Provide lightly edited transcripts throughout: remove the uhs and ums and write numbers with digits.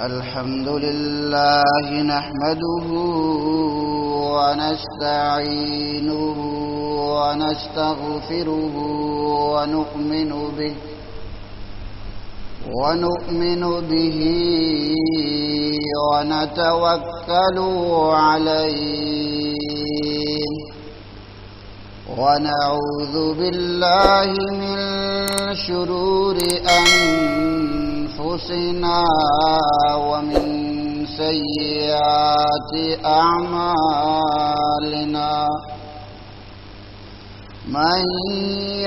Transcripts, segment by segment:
الحمد لله نحمده ونستعينه ونستغفره ونؤمن به ونتوكل عليه ونعوذ بالله من شرور أنفسنا ومن سيئات أعمالنا من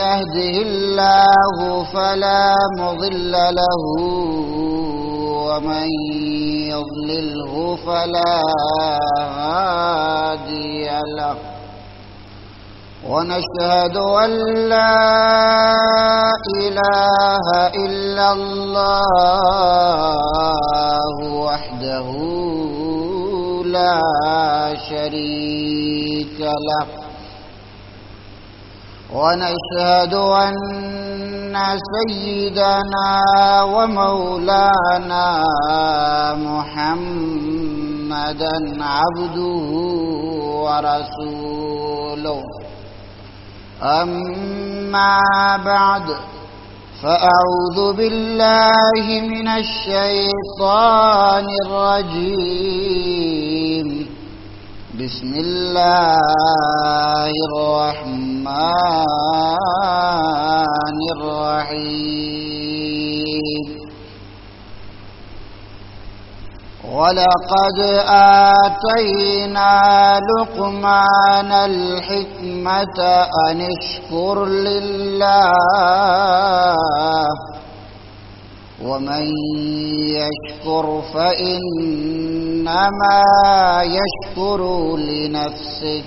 يهده الله فلا مضل له ومن يضلله فلا هادي له ونشهد أن لا إله إلا الله وحده لا شريك له ونشهد أن سيدنا ومولانا محمدا عبده ورسوله أما بعد فأعوذ بالله من الشيطان الرجيم بسم الله الرحمن الرحيم ولقد آتينا لقمان الحكمة أن اشكر لله ومن يشكر فإنما يشكر لنفسه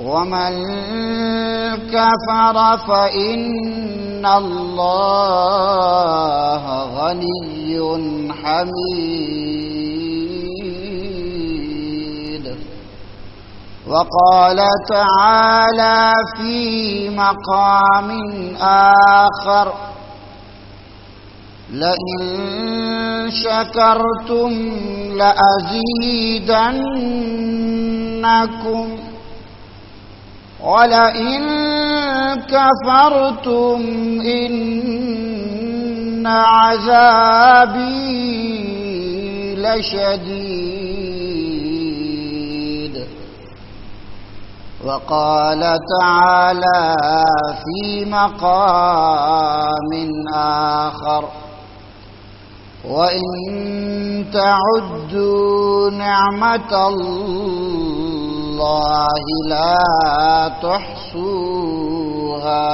ومن كفر فإن الله غني حميد وقال تعالى في مقام آخر لئن شكرتم لأزيدنكم ولئن كفرتم إن عذابي لشديد وقال تعالى في مقام آخر وإن تعدوا نعمة الله لا تحصوها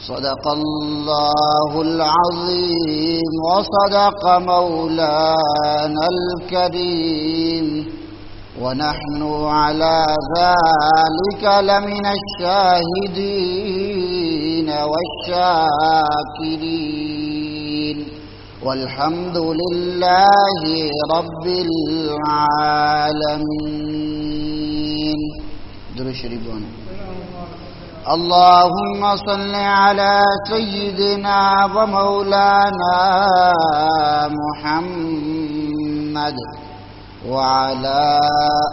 صدق الله العظيم وصدق مولانا الكريم ونحن على ذلك لمن الشاهدين والشاكرين والحمد لله رب العالمين. درود شریف اللهم صل على سيدنا ومولانا محمد وعلى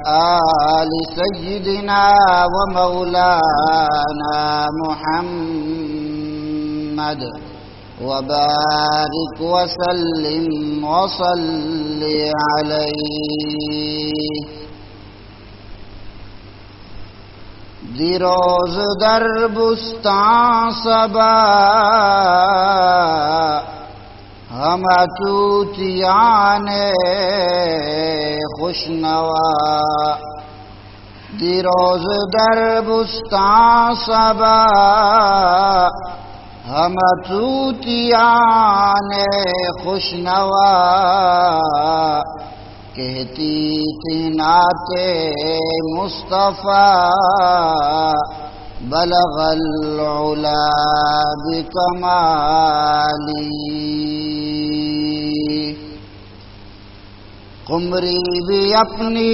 آل سيدنا ومولانا محمد وبارك وسلم وصل عليه. دیروز در بستان صبا ہم توتیان خوشنوا دیروز در بستان صبا ہم توتیان خوشنوا کہتی تھی نعت مصطفیٰ بلغ العلا بکمالی. قمری بھی اپنی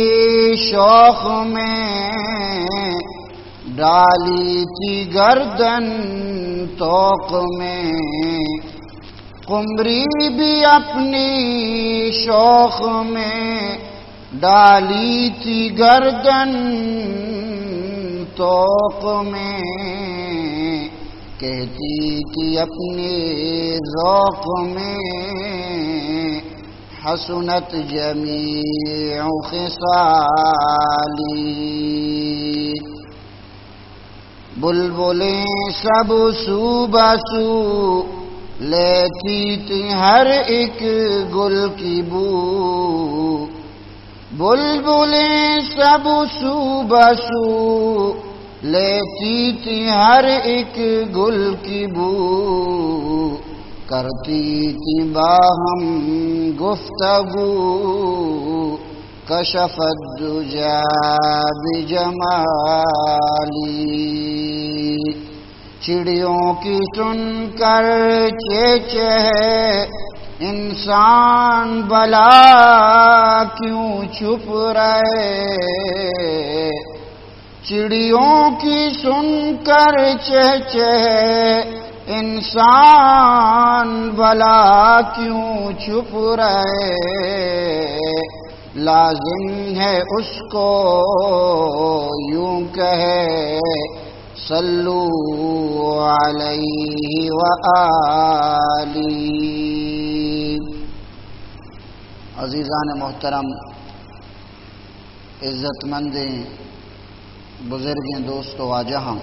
شوق میں ڈالی تھی گردن طوق میں، قمری بھی اپنی شوق میں ڈالی تھی گردن طوق میں، کہتی تھی اپنے ذوق میں حسنت جمیع خصالی، بلبلیں سب سو بسو لیتی تھی ہر ایک گل کی بو، بلبلیں سب سو بسو لیتی تھی ہر ایک گل کی بو، کرتی تھی باہم گفتگو کشفت الدجا بجمالی، چڑیوں کی سن کر چہچہے انسان بلا کیوں چھپ رہے، چڑیوں کی سن کر چہچہے انسان بلا کیوں چھپ رہے، لازم ہے اس کو یوں کہے صلو علیہ وآلہ۔ عزیزان محترم، عزت مندیں، بزرگیں، دوستو آجہاں،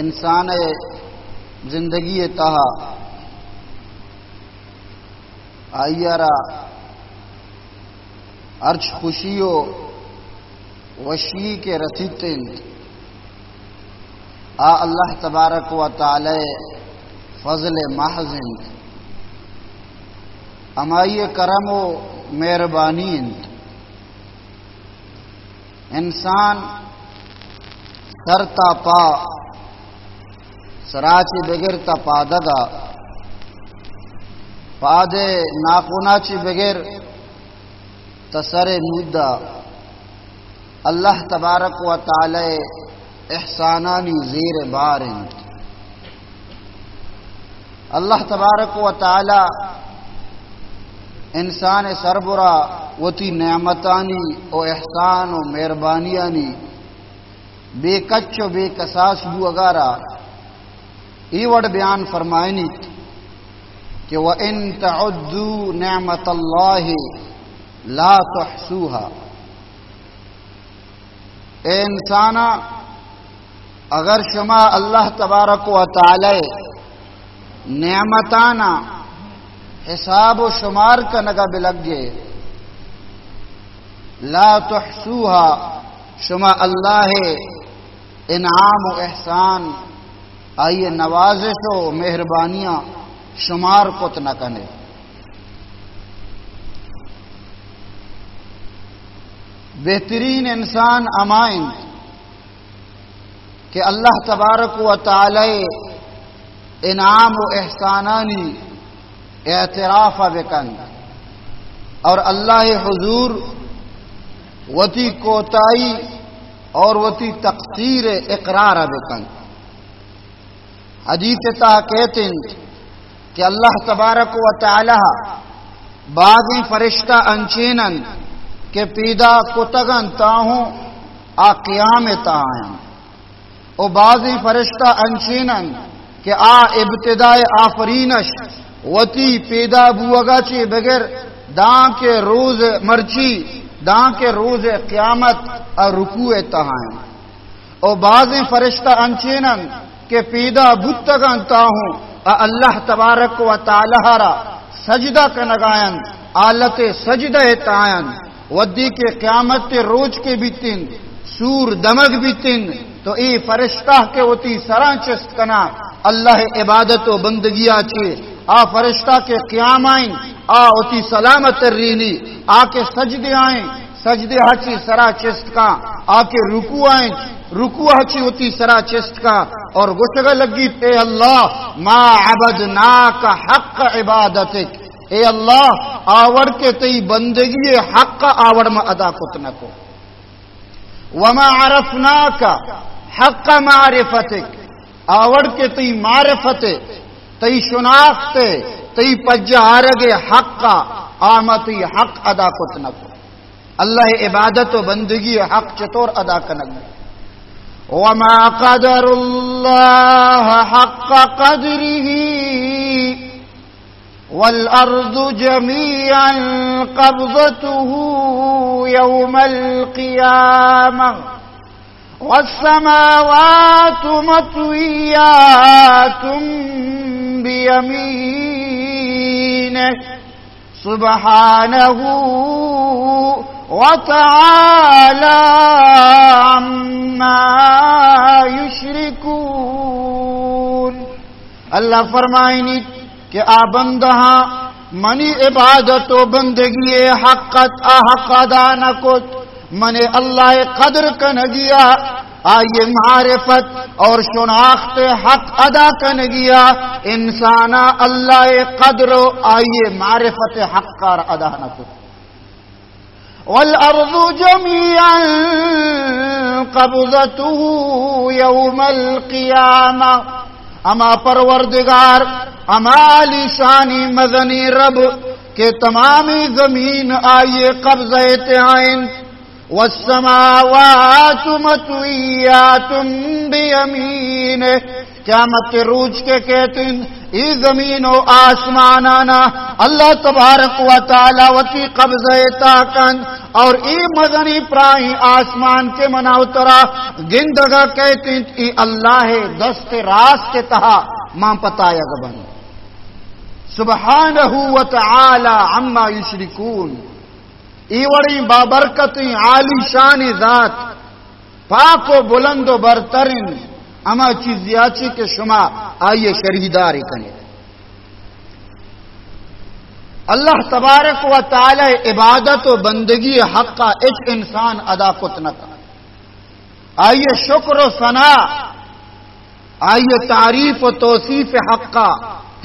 انسان زندگی تہا آئیارا ارچ خوشیو وشی کے رسیتن اللہ تبارک و تعالی فضل محض امائی کرم و مہربانی انسان سرتا پا سراچی بغیر تا پادگا پادے ناخوناچی بغیر تسر مودا اللہ تبارک و تعالی احسانانی زیر بارند اللہ تبارک و تعالی انسان سربرا وتی نعمتانی و احسان و مہربانیانی بے کچ و بے کساس بو اگارا ای وڑ بیان فرمائنی کہ وَإِن تَعُدُّوا نِعْمَةَ اللَّهِ لَا تُحْصُوهَا، اے انسانا اگر شما اللہ تبارک و تعالی نعمتانا حساب و شمار کا نگا بلگ گے، لا تحصوها شما اللہ انعام و احسان آئیے نوازش و مہربانیاں شمار کت نہ کنے۔ بہترین انسان امائن کہ اللہ تبارک و تعالی انعام و احسانانی اعتراف بکن اور اللہ حضور وتی کوتائی اور وتی تقصیر اقرار بکن۔ حدیث تا کہتے ہیں کہ اللہ تبارک و تعالی بعضی فرشتہ انچینن کہ پیدا کتگن تاہوں آ قیام تاہن، او بعضی فرشتہ انچینن کہ آ ابتداء آفرینش وتی پیدا بوگا چی بغیر داں کے روز مرچی داں کے روز قیامت رکوع تاہن، او بعضی فرشتہ انچینن کہ پیدا بتگن تاہوں اللہ تبارک و تعالی را سجدہ کنگائن آلت سجدہ تائن ودی کے قیامت روز کے بیتن سور دمگ بیتن تو ای فرشتہ کے ہوتی سران چست کنا اللہ عبادت و بندگیہ چھے آ فرشتہ کے قیام آئیں آ ہوتی سلامت رینی آ کے سجدے آئیں سجدے ہچی سرا چست کا آ کے رکوع آئیں رکوع ہچی ہوتی سرا چست کا اور گشگ لگی اے اللہ ما عبدناک حق عبادتک، اے اللہ آوڑ کے تی بندگی حق آوڑ ما ادا کتنکو وما عرفناک حق معرفتک آوڑ کے تی معرفت تی شناخت تی پجہارگ حق آمتی حق ادا کتنکو اللہ عبادت و بندگی حق چطور ادا کنگو وما قدر اللہ حق قدره والأرض جميعا قبضته يوم القيامة والسماوات مطويات بيمينه سبحانه وتعالى عما يشركون اللہ فرمائنی کہ آ بندہاں منی عبادت و بندگی حقت حق ادا نہ کت منے اللہ قدر کنگیا آئیے معرفت اور شناخت حق ادا کنگیا انسانا اللہ قدر آئیے معرفت حق کار ادا نہ کت والارض جميعا قبضته يوم القيامة اما پروردگار اما علی شانی مدنی رب کہ تمامی زمین آئیے قبضہ عین والسماوات مطویات بیمینہ قیامت روج کے کہتے ہیں ای زمین و آسمانانا اللہ تبارک و تعالی وتی قبضہ تاکن اور ای مدنی پرائی آسمان کے مناوترا گندگا کہتے ہیں ای اللہ دست راست کے تہا ماں پتایا گبن سبحانہ وتعالی عما یشرکون ای وڑی بابرکت عالی شان ذات پاک و بلند و برترین اما چیزیاچی کے شما آئیے شریداری کنے اللہ تبارک و تعالی عبادت و بندگی حق کا اچ انسان ادا کتنکا آئیے شکر و ثنا آئیے تعریف و توصیف حق کا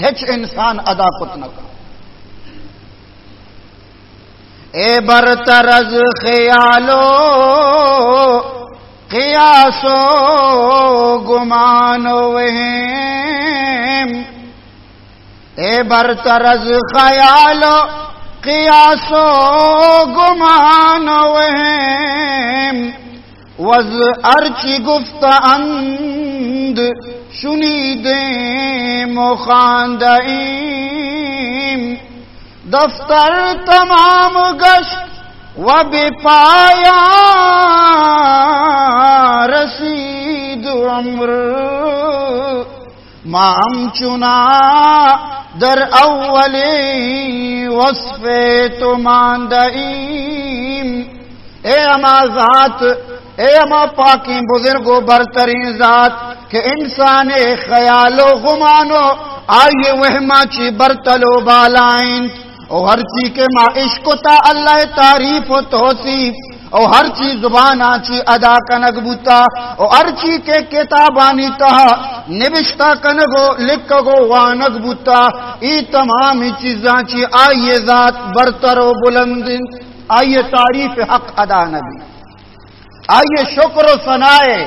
ہچ انسان ادا کتنکا اے برترز خیالو قیاسو گمان وہم اے برترز خیالو قیاسو گمان وہم وز ارچی گفت اند شنیدیں مخاندئیم دفتر تمام گشت و بپایا رسید عمر مام چنا در اول وصف تو ماندئیم اے اما ذات اے اما پاکی بزرگو برترین ذات کہ انسان خیال و غمانو آئیے وہما چی برتلو بالائیں او ہر چیز کے ما عشق تا اللہ تعریف و توصیف او ہر چیز زبان آچی ادا کنگ بوتا او ہر چیز کے کتابانی تہا نبشتہ کنگو لکھگو وانگ بوتا ای تمامی چیزاں چی آئیے ذات برتر و بلند آئیے تعریف حق ادا نبی آئیے شکر و ثنائے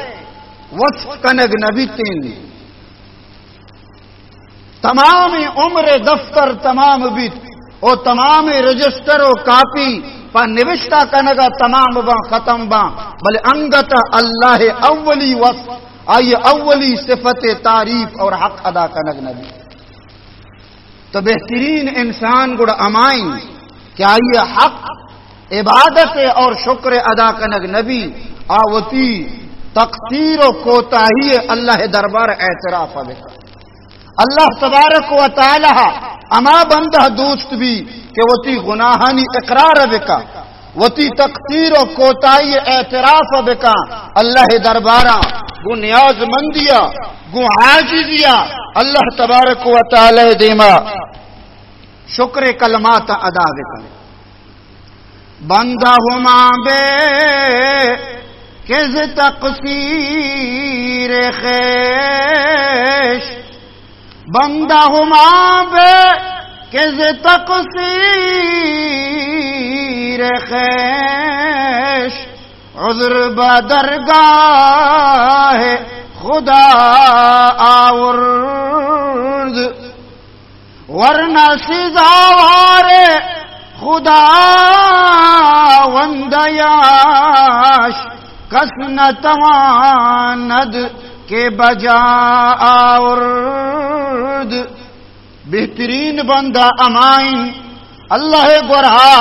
وصف کنگ نبی تین تمام عمر دفتر تمام بیت او تمام رجسٹر و کاپی پا نوشتہ کنگا تمام با ختم با بل انگتا اللہ اولی وصف آئیے اولی صفت تعریف اور حق ادا کنگ نبی تو بہترین انسان گڑا امائیں کہ آئیے حق عبادت اور شکر ادا کنگ نبی آوتی تقصیر و کوتاہی اللہ دربار اعتراف بکا اللہ تبارک و تعالی اما بندہ دوست بھی کہ وتی گناہانی اقرار بکا وتی تقصیر و کوتاہی اعتراف بکا اللہ دربارہ گو نیاز مندیا گو عاجزیا اللہ تبارک و تعالی دیما شکر کلمات ادا بکا بندہ ہما بے کز تقصیر خیش بندہ ہما بے کہ ز تقصیر خیش عذر بدرگاہ خدا آورد، ورنہ سزاوار خدا وندیاش کس نتواند کے بجا آورد۔ بہترین بندہ امائن اللہ گرہا،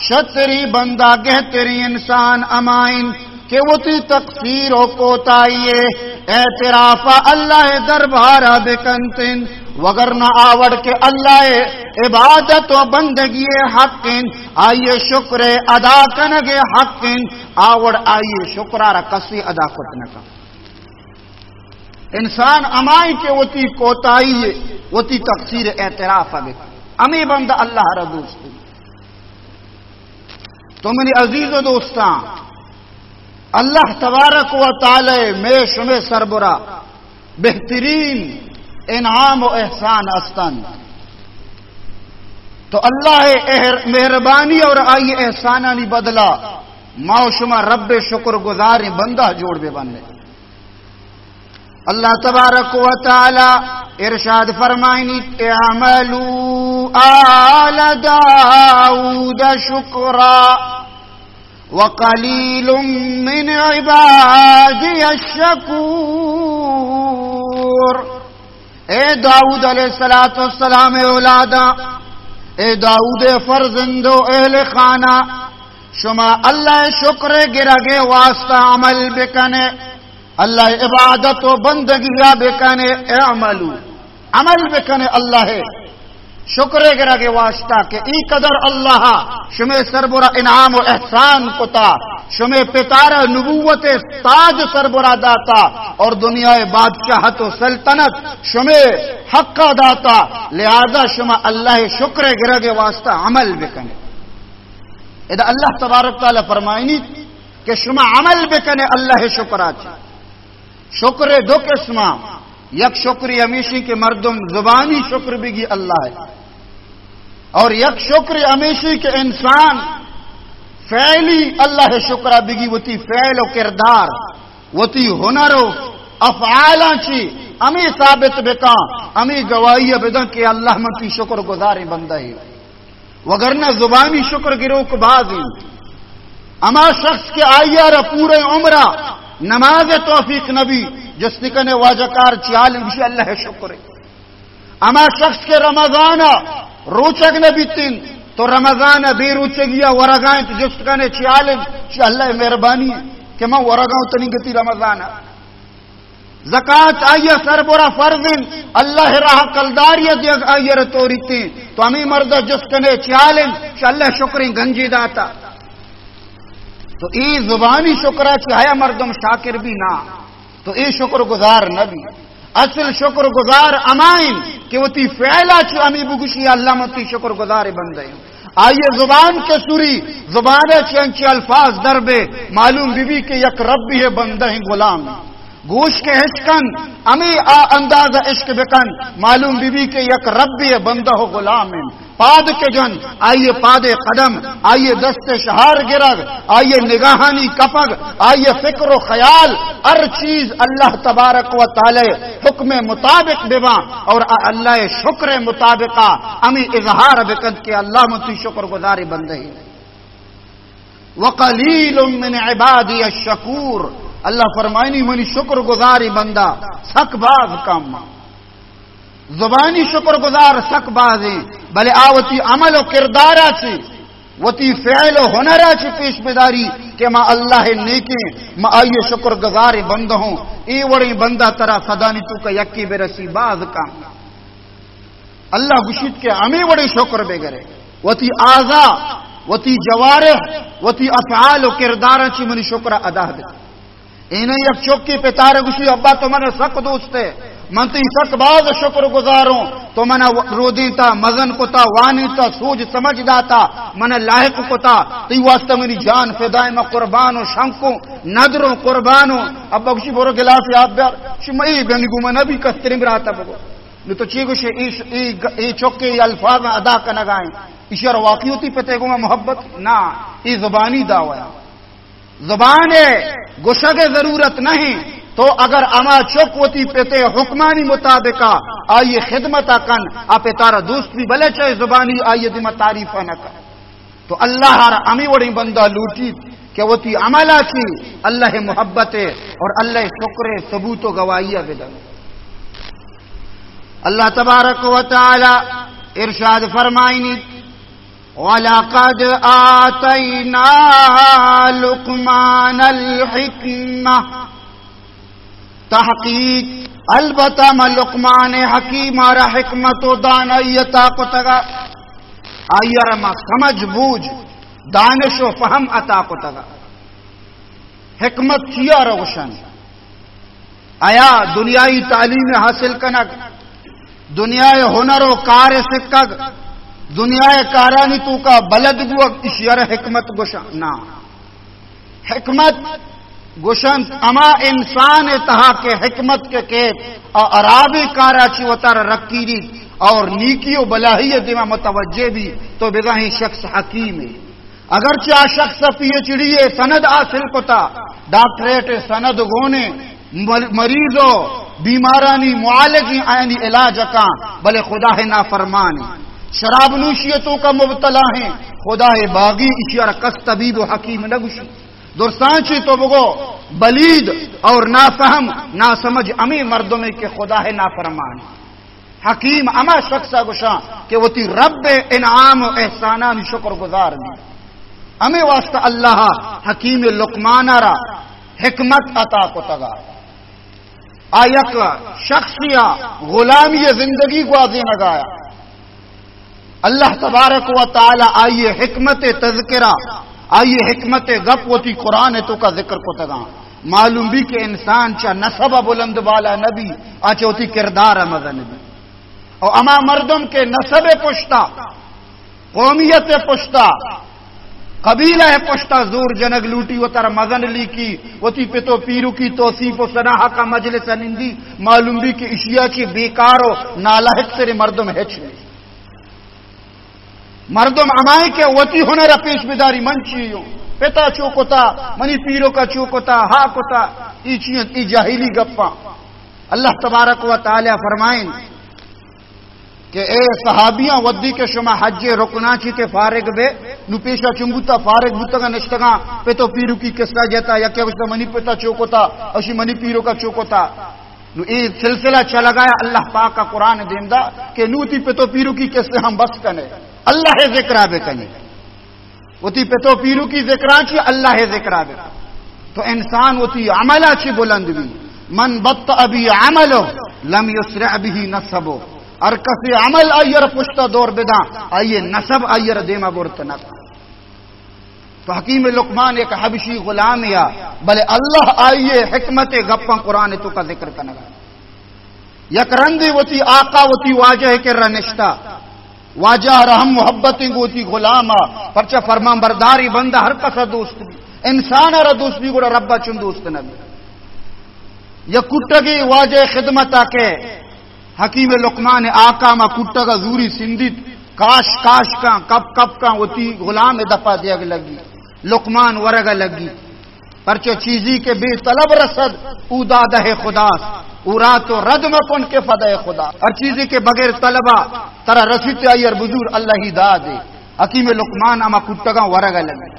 شتری بندہ گہتری انسان امائن کہ وہ تی تقصیر و کوتاہیے اعترافہ اللہ دربارہ بکنتن، وگرنہ آوڑ کے اللہ عبادت و بندگی حقن آئیے شکر ادا کنگے حقن آوڑ آئیے شکرارہ کسی ادا کتنکا۔ انسان امائی کے وہ تی کوتاہیے وہ تی تقصیر اعترافہ بکن امی بندہ اللہ را دوستی۔ تو منی عزیز و دوستان، اللہ تبارک و تعالی میں شمع سربرا بہترین انعام و احسان استن، تو اللہ مہربانی اور آئی احسانانی بدلا ما و شما رب شکر گزاری بندہ جوڑ بے بننے۔ اللہ تبارک و تعالی ارشاد فرمائنی اعملوا آل داود شکرا وقلیل من عبادی الشکور۔ اے داؤد علیہ السلام اولادا، اے داؤد فرزندو اہل خانہ، شما اللہ شکر گرگے واسطہ عمل بکنے، اللہ عبادت و بندگیہ بکنے، اعملو عمل بکنے اللہ شکر گرگے واسطہ کہ ای قدر اللہ شمع سربرا انعام و احسان کتا، شمع پتارہ نبوت تاج سربرا داتا اور دنیا بادشاہت و سلطنت شمع حق داتا، لہذا شمع اللہ شکر گرگے واسطہ عمل بکنے۔ اذا اللہ تبارک تعالی فرمائنی کہ شمع عمل بکنے اللہ شکرہ چاہ۔ شکر دو قسمہ، یک شکری ہمیشی کے مردم زبانی شکر بگی اللہ ہے، اور یک شکر ہمیشی کے انسان فعلی اللہ شکرہ بگی، وہ تی فعل و کردار، وہ تی ہنر و افعالاں چی امی ثابت بکا، امی گواہی بدن کہ اللہ من تی شکر گزاری بندہ ہے، وگرنہ زبانی شکر گرو کو بازی اما شخص کے آئیار پورے عمرہ نماز توفیق نبی جس نکنے واجکار چیال انشاء اللہ شکر ہے، اما شخص کے رمضان روچک نبی تین تو رمضان بے روچگیا ورگائیں تو جس نکنے چیال انشاء اللہ مہربانی ہے کہ میں ورگاؤں تنی گتی رمضان۔ زکاة آئیے سربرا فرضن اللہ راہ کلداری دیگ آئیے رتوری تین تو ہمیں مردہ جس کنے چیال انشاء اللہ شکریں گنجی داتا، تو ای زبانی شکرہ چاہیا مردم شاکر بھی نہ، تو ای شکر گزار نبی۔ اصل شکر گزار امائن کہ وہ تی فعلا چو امی بگوشی اللہ متی شکر گزار بندے۔ آئیے زبان کے سوری زبان چنچی الفاظ دربے معلوم بی کہ یک ربی ہے بندہ غلام، گوش کے عشقن امی انداز عشق بکن معلوم بی کہ یک ربی ہے بندہ غلام۔ پاد کے جن آئیے پاد قدم، آئیے دست شہار گرگ، آئیے نگاہانی کپگ، آئیے فکر و خیال، ہر چیز اللہ تبارک و تعالی حکم مطابق بیوا اور اللہ شکر مطابقہ امی اظہار بکند کہ اللہ متی شکر گزاری بندے۔ وقلیل من عبادی الشکور، اللہ فرمائنی منی شکر گزاری بندہ سک باز کام، زبانی شکر گزار سک بازیں بلے آوتی عمل و کردارہ چی وتی فعل و ہنرہ چی پیش بداری کہ ما اللہ نیکیں ما آئیے شکر گزار بندہ ہوں، ای وڑی بندہ ترا صدانی تو کا یکی برسی باز کام اللہ گشید کے ہمیں وڑی شکر بے گرے، وتی آزا وتی جوارح وتی افعال و کردارہ چی منی شکر ادا دے۔ انہیں یک چوکی پہ تارے گوشی ابا تو میں نے سک دوست ہے من تی سک باز شکر گزاروں تو من رودی تا مزن کو تا وانی تا سوج سمجھ داتا من لاحق کو تا تی واسطہ میری جان فدائے میں قربانوں شنکوں ندروں قربانوں ابا گوشی بورو گلاسی آپ بیار شمعی بینی گو من ابھی کستریم رہتا بگو نو تو چی گوشے ای چوکے ای الفاظ ادا کا نگائیں اشار واقعی ہوتی پتے گوما محبت نا ای زبانی دعوی زبان گوشگ ضرورت نہیں تو اگر اما چوک ہوتی پتے حکمانی مطابقہ آئیے خدمت کن آپ تارا دوست بھی بلے چاہے زبانی آئیے دم تعریف نہ کر تو اللہ را امی وڑی بندہ لوٹی کہ وہ تی عملہ کی اللہ محبت اور اللہ شکر ثبوت و گواہیہ بدل. اللہ تبارک و تعالی ارشاد فرمائنی وَلَقَدْ آتَيْنَا لُقْمَانَ الْحِكْمَةَ تحقیق البتہ میں لقمان حکیم اور حکمت و دانائیتا کو تگا آئیر ما سمجھ بوجھ دانش و فہم عطا کو تگا حکمت کیا روشن آیا دنیای تعلیم حاصل کنگ دنیای ہنر و کار سکگ دنیای کارانی تو کا بلد گوگ اشیار حکمت گوشن نا حکمت گوشن اما انسان تہا کے حکمت کے کیت اور عرابی کارا چی وطر رکیری اور نیکی و بلاہی دیما متوجہ بھی تو بگاہی شخص حکیم ہے. اگرچہ شخص پی ایچ ڈی سند حاصل کتا ڈاکٹریٹ سند گونے مریضوں بیمارانی معالجی آئینی علاج کا بلے خدا ہے نافرمان شراب نوشیتوں کا مبتلا ہیں خدا ہے باغی اشیار کس طبیب و حکیم نگوشی درسانچی تو بگو بلید اور نافہم ناسمجھ امی مردوں میں کہ خدا ہے نافرمان حکیم اما شخصا گشاں کہ وہ تی رب انعام و احسانان شکر گزار دی امی واسطہ اللہ حکیم لقمان را حکمت عطا کو تگا آیک شخصیہ غلامی زندگی کو آزی نگایا اللہ تبارک و تعالی آئیے حکمت تذکرہ آئیے حکمت گپ ہوتی قرآن تو کا ذکر کو تگا معلوم بھی کہ انسان چاہ نسب بلند والا نبی آچے ہوتی کردار مزہ نبی اور اما مردم کے نسب پشتا قومیت پشتا قبیلہ پشتا زور جنگ لوٹی و تر مزن لی کی وتی پتو پیرو کی توصیف و صناح کا مجلس نندی معلوم بھی کہ اشیاء کی بیکارو نالحق سے مردم ہچ نہیں مردم امائے کے وتی ہنر پیش بداری منچیوں پتا چوکتا منی پیرو کا چوکتا ہا کتا ای جاہلی گپا. اللہ تبارک و تعالی فرمائیں کہ اے صحابیاں ودی کے شما حج رکنا چیتے فارغ بے نو پیشا چنگوتا فارغ بوتا نشتگا پتو پیرو کی قصہ جاتا یا کیا وشتا منی پتا چوکتا اوشی منی پیرو کا چوکتا نو اے سلسلہ چلا گیا. اللہ پاک کا قرآن دیندہ کہ نوتی پتو پیرو کی قصہ ہم بس کنے اللہ ذکرہ بے کنی وتی پتو پیرو کی ذکرہ چی اللہ ذکرہ بے تو انسان وتی عملہ چی بلند بھی من بط ابی عملو لم یسرع بھی نصبو اور کسی عمل آئیر پشتا دور بدا آئیے نصب آئیر دیما برتنک. تو حکیم لقمان ایک حبشی غلام یا بلے اللہ آئیے حکمت گپاں قرآن تو کا ذکر کنگا یک رندی وتی آقا وتی واجہ کے رنشتہ واجہ رحم محبتیں گوتی غلاما پرچہ فرمان برداری بندہ ہر کسا دوست بھی انسان را دوست بھی گوڑا ربا چون دوست نبی یا کٹگی واجہ خدمت آکے حکیم لقمان آقا ما کٹگا زوری سندید کاش کاش کا کب کب کا ہوتی غلام دپا دیا لگی لقمان ورگا لگی پرچہ چیزی کے بے طلب رسد او دادہ خدا اورا تو رد مکن کے فدہ خدا ہر چیزی کے بغیر طلبہ ترا رسیت آئیر بزور اللہ ہی دادے. حکیم لقمان اما کٹگا ورگا لگی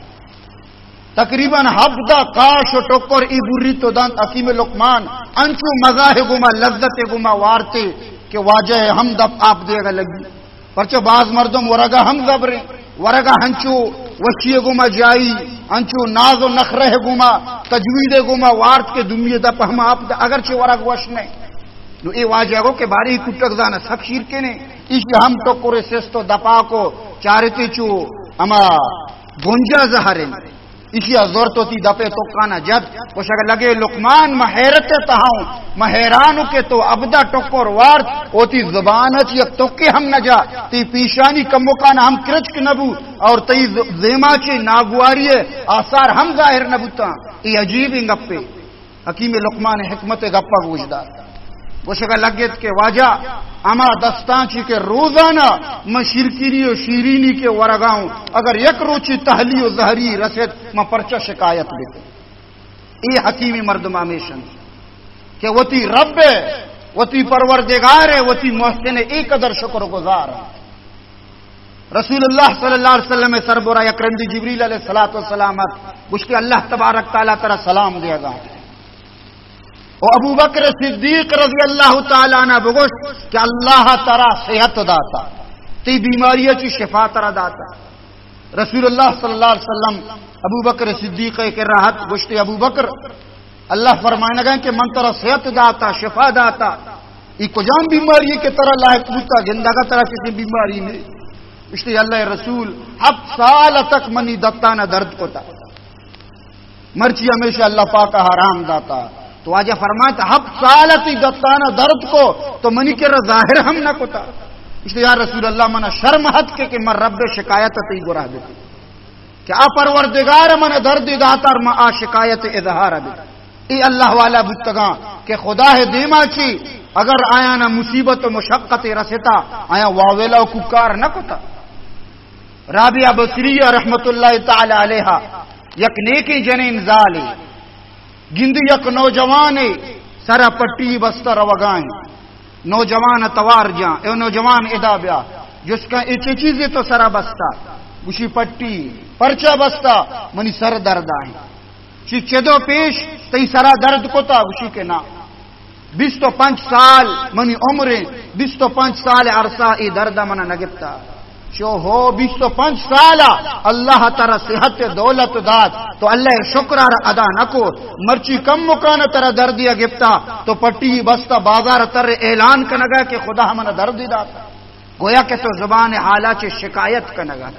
تقریباً حبدہ کاش و ٹکر ای بری تو دانت حکیم لقمان انچو مزاح گما لذت گما وارتے کہ واجہ ہم دب آپ دے گا لگی پرچہ بعض مردم ورگا ہم زبریں ورگا ہنچو وشی گما جائی انچو ناز و نخرہ گما تجوید گما وارت کے دنیا دب ہم آپ دا اگرچہ ورگ وش نہیں نو اے واجہ گو کہ باری کٹک زانا سب شیر کے نے اس ہم ٹکر سستو دپا کو چارتی چو اما گنجا زہریں اسی زور تو تی دپے تو کانا جد کچھ اگر لگے لقمان محیرت تہاؤں محیرانو کے تو ابدا ٹکر وارت اوتی زبان چی یک توکے ہم نجا تی پیشانی کم مکانا ہم کرچک نبو اور تی زیما چی ناگواری آثار ہم ظاہر نبوتا ای عجیب گپے. حکیم لقمان حکمت گپا گوشدار وہ شگا لگت کے واجہ اما دستان چی کے روزانہ میں شرکینی و شیرینی کے ورگاؤں اگر یک روچی تحلی و زہری رسد میں پرچہ شکایت دیتے. ای حکیمی مردم آمیشن کہ وہ تی رب ہے، وہ تی پروردگار ہے، وہ تی محسن ہے، ایک قدر شکر گزار ہے. رسول اللہ صلی اللہ علیہ وسلم سربراہ اکرم جبریل علیہ الصلوۃ والسلام اس کے اللہ تبارک تعالیٰ طرح سلام دیا گا. اور ابو بکر صدیق رضی اللہ تعالیٰ عنہ بگوش کہ اللہ تعالیٰ صحت داتا تی بیماریہ چی شفا ترہ داتا. رسول اللہ صلی اللہ علیہ وسلم ابو بکر صدیق کے راحت گوشتے ابو بکر اللہ فرمائنے گئے کہ من ترہ صحت داتا شفا داتا ای کجام بیماری کے طرح لائق بوتا زندگا طرح کسی بیماری میں. اس لیے اللہ رسول 7 سال تک منی دتانا درد کو تا مرچی ہمیشہ اللہ پاک حرام داتا. تو آجا فرماتا 7 سال تی دتانا درد کو تو منی کے ظاہر ہم نہ کوتا. اس لیے یا رسول اللہ منا شرم حد کے کہ من رب شکایت تی گراہ دیتی کہ آ پروردگار من درد داتا اور من آ شکایت اظہار دیتی. ای اللہ والا بتگاں کہ خدا ہے دیما چی اگر آیا نہ مصیبت و مشقت رستا آیا واویلا و ککار نہ کوتا. رابعہ بصریہ رحمت اللہ تعالی علیہ یک نیکی جنین زالی گندی یک نوجوان سرا پٹی بستہ روگائیں نوجوان توار جاں اے نوجوان ادا بیا جس کا ایچے چیزیں تو سرا بستہ گوشی پٹی پرچہ بستہ منی سر درد آئیں چی چدو پیش تی سرا درد کو تا گوشی کے نا 25 سال منی عمریں 25 سال عرصہ ای درد منا نگتا شو ہو 25 سال اللہ تعالی صحت دولت داد تو اللہ شکر ادا نکو مرچی کم مکان ترہ دردیا گفتا تو پٹی بستا بازار تر اعلان کنگا کہ خدا ہمنا دردی داتا گویا کہ تو زبان حالا چے شکایت کنگا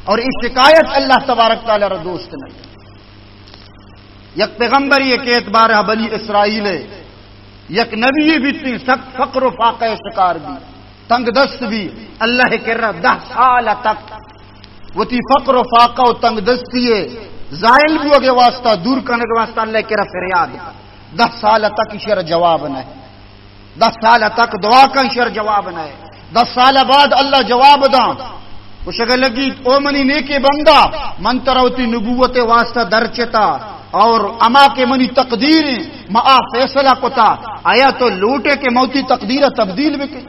اور اس شکایت اللہ تبارک تعالی را دوست نہیں. یک پیغمبری ایک اعتبار بنی اسرائیل ہے یک نبی بھی تھی سخت فقر و فاقہ شکار بھی تنگ دست بھی اللہ کہہ رہا 10 سال تک وہ تی فقر و فاقہ و تنگ دستی ہے زائل بھی ہوگے واسطہ دور کرنے کے واسطہ اللہ کہہ رہا فریاد 10 سال تک اشار جواب نہ ہے 10 سال تک دعا کا اشار جواب نہ ہے 10 سال بعد اللہ جواب دا اس اگر لگی او منی نیکے بندہ من تروتی نبوت واسطہ درچتا اور اما کے منی تقدیر ما فیصلہ کتا آیا تو لوٹے کے موتی تقدیر تبدیل بھی کی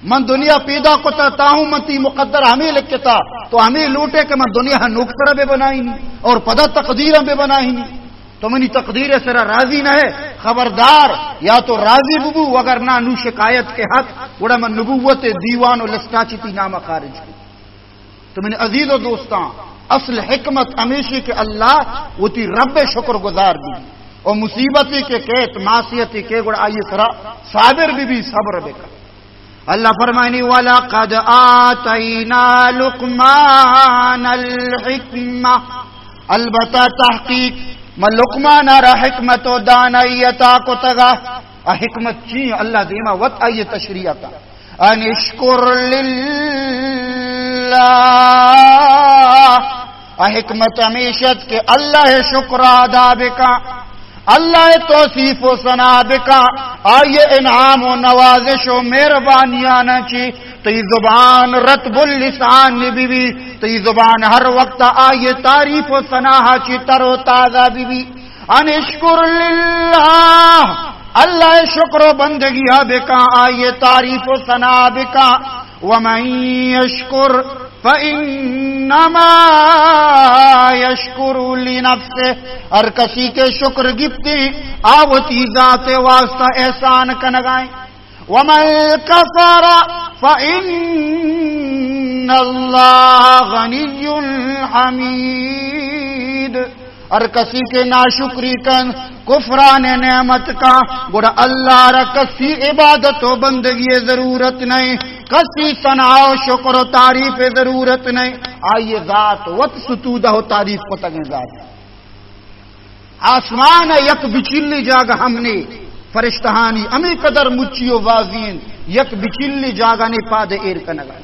من دنیا پیدا کتا تاہوں منتی مقدر ہمیں لکھتا تو ہمیں لوٹے کہ من دنیا نوکتر بے بنائی نہیں اور پدا تقدیر بے بنائی نہیں تو منی تقدیر سرا راضی نہ ہے خبردار یا تو راضی ببو اگر نہ نو شکایت کے حق بڑا من نبوت دیوان و لسٹا چیتی نامہ خارج کی. تو من عزیز و دوستاں اصل حکمت ہمیشہ کہ اللہ وہ تی رب شکر گزار دی اور مصیبتی کے کیت معصیتی کے گڑ آئی سرا صابر بھی صبر بے کر. اللہ فرمائنی وَلَقَدْ آتَيْنَا لُقْمَانَ الْحِكْمَةَ البتہ تحقیق میں لقمان را حکمت و دانائیتا کو تگا حکمت چی اللہ دیما وط آئی تشریعتا ان اشکر للہ حکمت ہمیشت کہ اللہ شکر ادا بکا اللہ توصیف و ثنا بکا آئیے انعام و نوازش و مہربانیاں چی تی زبان رتب اللسان بھی تی زبان ہر وقت آئیے تعریف و ثنا چی تر و تازہ بھی ان اشکر للہ اللہ شکر و بندگی بکا آئیے تعریف و ثنا بکا ومن یشکر فَإِنَّمَا يَشْكُرُ لِنَفْسِهِ ہر کسی کے شکر گفتی آوتی ذات واسطہ احسان کنگائیں وَمَنْ كَفَرَ فَإِنَّ اللَّهَ غَنِيٌّ حَمِيدٌ ہر کسی کے ناشکری کن کفران نعمت کا گوڑا اللہ را کسی عبادت و بندگی ضرورت نہیں کسی ثنا و شکر و تعریف ضرورت نہیں آئیے ذات وط ستودہ و تعریف کو تگیں ذات آسمان یک بچلی جاگا ہم نے فرشتہانی امی قدر مچی و واضین یک بچلی جاگا نے پاد ایر کنگا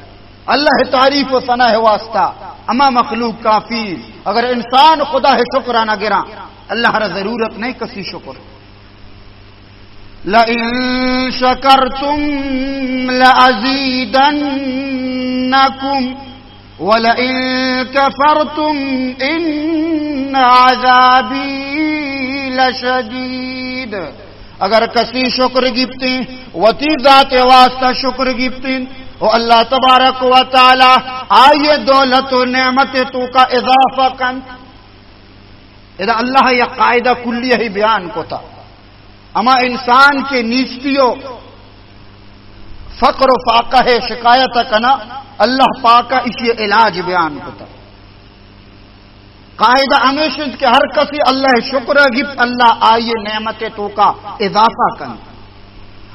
اللہ تعریف و ثنا ہے واسطہ اما مخلوق کافی اگر انسان خدا ہے شکرانہ گرا اللہ را ضرورت نہیں کسی شکر لئن شکرتم لأزیدنکم ولئن کفرتم ان عذابی لشدید. اگر کسی شکر گپتیں وتی ذات واسطہ شکر گپتیں او اللہ تبارک و تعالی آئیے دولت و نعمت تو کا اضافہ کن. اذا اللہ یہ قاعدہ کلیہ ہی بیان کو تھا. اما انسان کے نیستیوں فقر و فاقہ ہے شکایت کنا اللہ پاکہ اسی علاج بیان کو تھا. قاعدہ ہمیشہ کہ ہر کسی اللہ شکر گفت اللہ آئیے نعمت تو کا اضافہ کن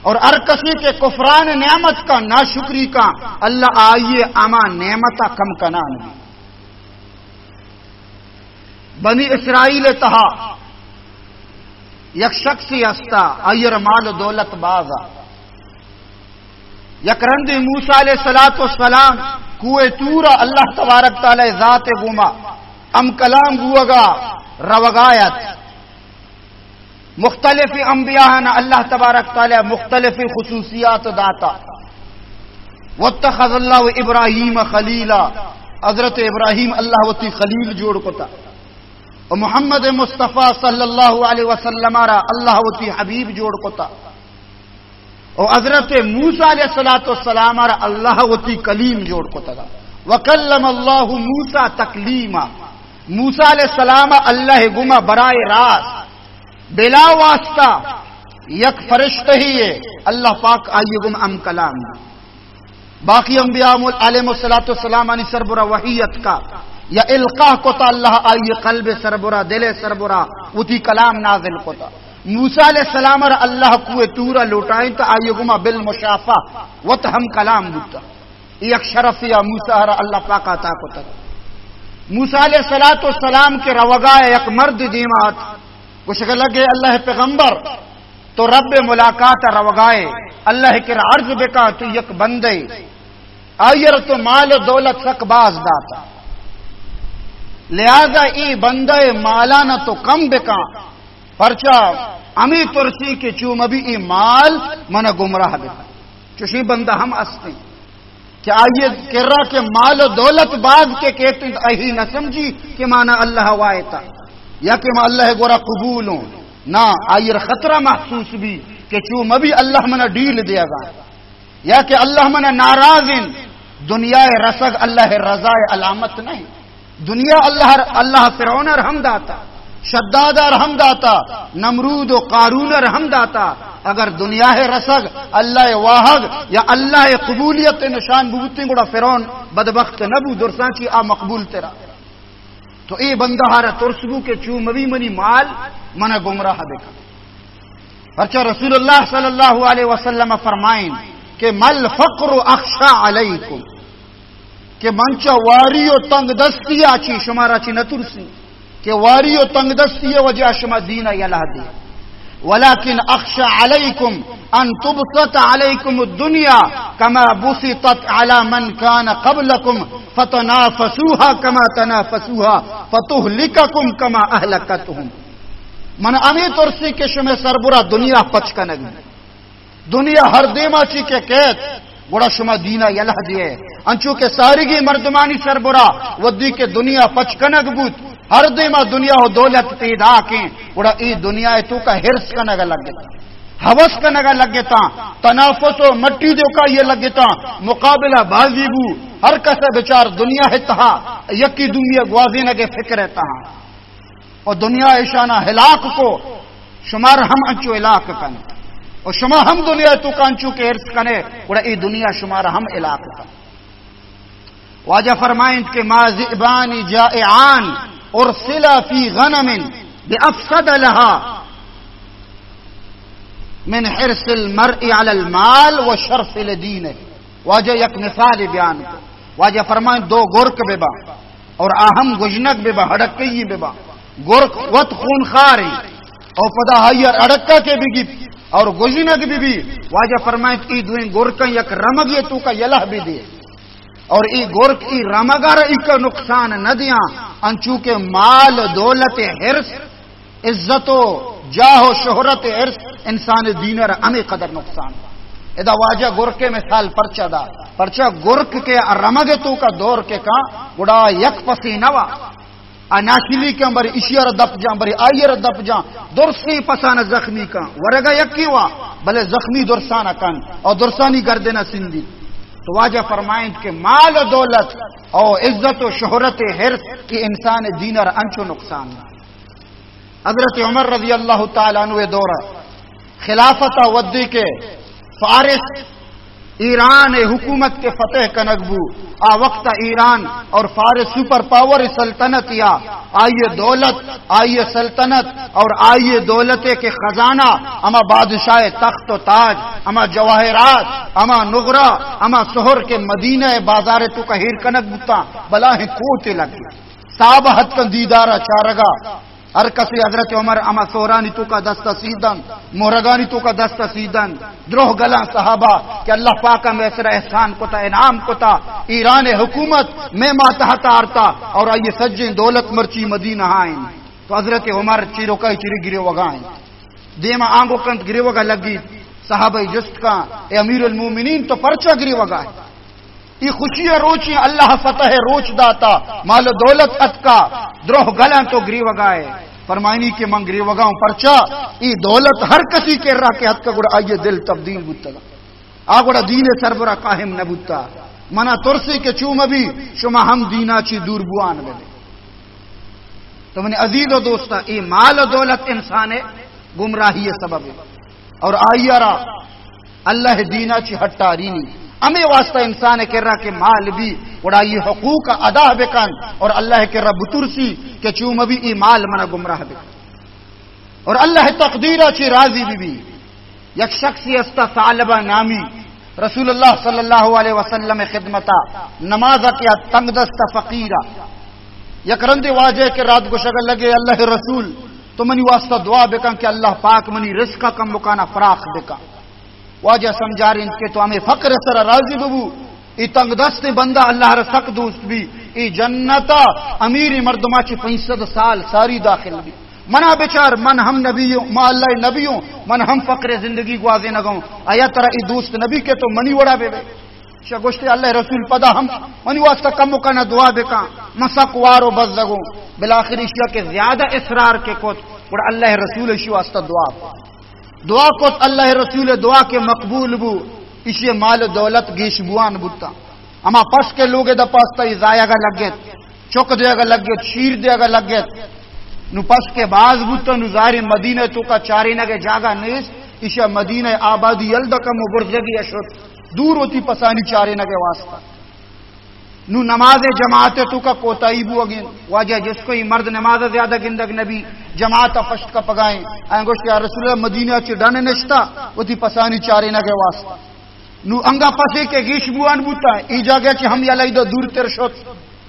اور ہر کسی کے کفران نعمت کا ناشکری کا اللہ آئیے اما نعمت کم کنا نہیں. بنی اسرائیل تہا یک شخصی ہستا ایر مال دولت بازا یک رند موسیٰ علیہ السلام کوئے تورا اللہ تبارک تعالی ذات گما ام کلام گوگا روگایت مختلف انبیاء اللہ تبارک تعالی مختلف خصوصیات داتا. واتخذ اللہ ابراہیم خلیلا حضرت ابراہیم اللہ وتی خلیل جوڑ کو تا اور محمد مصطفیٰ صلی اللہ علیہ وسلم را اللہ وتی حبیب جوڑ کو تا اور حضرت موسیٰ علیہ السلام را اللہ وتی کلیم جوڑ کو تا. وکلم اللہ موسیٰ تکلیما موسیٰ علیہ السلام اللہ گما برائے راست بلا واسطہ یک فرشتہ ہی ہے اللہ پاک آئیے گم ام کلام. باقی انبیاء علیہ السلام انی سربرہ وحیت کا یا القاہ کو تا اللہ آئیے قلب سربرہ دل سربرہ اتی کلام نازل کو تا. موسیٰ علیہ السلام را اللہ کوئے تورا لوٹائیں تا آئیے گما بالمشافہ وط ہم کلام بوتا. یک شرف یا موسیٰ را اللہ پاک آتا کو تا. موسیٰ علیہ السلام کے روگائے یک مرد دیمات کچھ لگے اللہ پیغمبر تو رب ملاقات روگائے اللہ کے عرض بکا تو یک بندے آئیر تو مال و دولت سک باز داتا لہذا ای بندے مالانا تو کم بکا پرچا امی ترسی کے چوم ابھی ای مال من گمراہ بکا چوشی بندہ ہم استے کہ آئیے کرا کہ مال و دولت باز کے کہتے ہیں اہی نہ سمجھی کہ مانا اللہ وائتا یا کہ میں اللہ گورا قبولوں نہ آئیر خطرہ محسوس بھی کہ چوم ابھی اللہ منا ڈیل دیا گا یا کہ اللہ منا ناراضن دنیا رسگ اللہ رضا علامت نہیں. دنیا اللہ فرعون رحم داتا شداد رحم داتا نمرود و قارون رحم داتا اگر دنیا ہے رسگ اللہ واحد یا اللہ قبولیت نشان بوتی گوڑا فرعون بدبخت نبو درسان کی آ مقبول تیرا. تو اے بندہ ہارا ترسبو کے چو مبی منی مال منا گمراہ دیکھا. پرچہ رسول اللہ صلی اللہ علیہ وسلم فرمائیں کہ مل فقر اخشا علیکم کہ منچا واری و تنگ دستی آچی شمارا چی نترسی کہ واری و تنگ دستی وجہ شما دینہ یلہ دی ولیکن اخشا علیکم ان تبسط علیکم الدنیا کما بسطت علی من کان قبلکم فتنافسوها کما تنافسوها فتہلککم کما اہلکتهم. من امی ترسی کے شما سربرا دنیا پچکنگ دنیا ہر دیما چی کے قید گوڑا شما دینہ یلہ دیئے انچو کے سارگی مردمانی سربرا ودی کے دنیا پچکنگ بود ہر دیما دنیا ہو دولت پیدا کے گوڑا ای دنیا تو کا حرس کنگا لگ گتا حوث کنگا لگ گتا تنافس و مٹی دیو کا یہ لگ گتا مقابلہ بازی بو ہر کسے بچار دنیا ہے تہا یکی دنیا گوازی نگے فکر ہے تہا اور دنیا اشانہ ہلاک کو شمار ہم انچو ہلاک کنے اور شما ہم دنیا تو کانچو کے حرص کنے اور ای دنیا شمار ہم علاقہ کنے. واجہ فرمائیں کہ ما ذئبان جائعان ارسلا فی غنم بافسد لها من حرص المرء علی المال و شرف لدینه. واجہ یک مثال بیان کو واجہ فرمائیں دو گرک ببا اور آہم گجنک ببا ہڑکی ببا گرک وط خون خاری اور پدا ہائیر اڑکا کے بگی اور گجنک بھی واجہ فرمائیں ای دوئیں گرکن یک رمگ یہ تو کا یلہ بھی دے اور ای گرک ای رمگار ای کا نقصان نہ دیا انچو کے مال دولت حرص عزت و جاہ و شہرت حرص انسان دینر ہمیں قدر نقصان ادا واجہ گرکے مثال پرچہ دا پرچہ گرک کے رمگ تو کا دور کے کا گڑا یک پسی نوا ناشلی کے امبر اشیر دپ جاں بری آئیر دپ جاں درسی پسان زخمی کا ورگا یکی وا بلے زخمی درسانہ کن اور درسانی گردنا سندی. تو واجہ فرمائیں کہ مال و دولت اور عزت و شہرت حرص کی انسان دینر انچو نقصان. حضرت عمر رضی اللہ تعالیٰ عنہ دور خلافت ودی کے فارس ایران حکومت کے فتح کنگبو آ وقت ایران اور فارس سپر پاور سلطنت یا آئیے دولت آئیے سلطنت اور آئیے دولت کے خزانہ اما بادشاہ تخت و تاج اما جواہرات اما نغرہ اما سہر کے مدینہ بازار تو کا ہیر کنگ بتا بلا ہے کوتے لگے صحابہ حد کا دیدارہ چارگا ہر کسی حضرت عمر اما سورانی تو کا دستہ سیدن مہرگانی تو کا دستہ سیدن دروہ گلاں صحابہ کہ اللہ پاکہ میں اسر احسان کو تا انعام کو تا ایران حکومت میں ماتحت آرتا اور آئیے سجیں دولت مرچی مدینہ آئیں. تو حضرت عمر چیرو کا چیری گرے وگائیں دیما آنگو کنت گرے وگا لگی صحابہ جست کا اے امیر المومنین تو پرچہ گرے وگائیں. یہ خوشی روچی اللہ فتح روچ داتا مال و دولت اتکا دروہ گلاں تو گری وگائے فرمائنی کہ من گری وگاؤں پرچا ای دولت ہر کسی کے راہ کے حد کا گوڑا آئیے دل تبدیل بودتا آگوڑا دین سربرہ قاہم نبودتا منا ترسی کے چوم ابھی شما ہم دینا چی دور بوان بلے. تو من عزیز و دوستا ای مال و دولت انسان گمراہی سبب ہے اور آئیے را اللہ دینا چی ہٹاری نہیں ہمیں واسطہ انسان کے رہا کہ مال بھی اڑائی حقوق ادا بکن اور اللہ کے رب ترسی کہ چوم بھی ای مال منا گمراہ بکن اور اللہ تقدیرہ چی راضی بھی. یک شخصی استا ثعلبہ نامی رسول اللہ صلی اللہ علیہ وسلم خدمتا نمازہ کیا تنگ دست فقیرہ یک رندے واجہ کے رات کو شکل لگے اللہ رسول تو منی واسطہ دعا بکن کہ اللہ پاک منی رزقہ کم بکانا فراخ بکن. واجہ سمجھا رہے کہ تو ہمیں فقر سر راضی ببو ای تنگ دست بندہ اللہ رسق دوست بھی ای جنتا امیر مردمہ چی 500 سال ساری داخل بھی منا بچار من ہم نبیوں ما اللہ نبیوں من ہم فقر زندگی گوازے نگوں آیا ترہ ای دوست نبی کے تو منی وڑا بے بے شگوشتے اللہ رسول پدا ہم منی واسطہ کم مکانا دعا بکا مساق وارو بزدگوں بلاخر اشیاء کے زیادہ اصرار کے کت اور اللہ رسول اشی واسطہ دعا کو اللہ رسول دعا کے مقبول بو اسی مال دولت گیش بوان بوتا اما پس کے لوگ دا پاستا ازایا گا لگت چک دیا گا لگت شیر دیا گا لگت نو پس کے باز بوتا نو ظاہر مدینہ تو کا چاری نگے جاگا نیس اسی مدینہ آبادی یلدہ کا مبرزگی اشد دور ہوتی پسانی چاری نگے واسطہ نو نماز جماعت تو کا کوتائی بو اگین واجہ جس کو ہی مرد نماز زیادہ گندگ نبی جماعت فشت کا پگائیں آئیں یا رسول اللہ مدینہ چی ڈانے نشتا وہ تھی پسانی چارے نگے واسطہ نو انگا پسے کے گیش بوان بوتا ہے ای جا گیا چی ہم یا لائدہ دور تر شد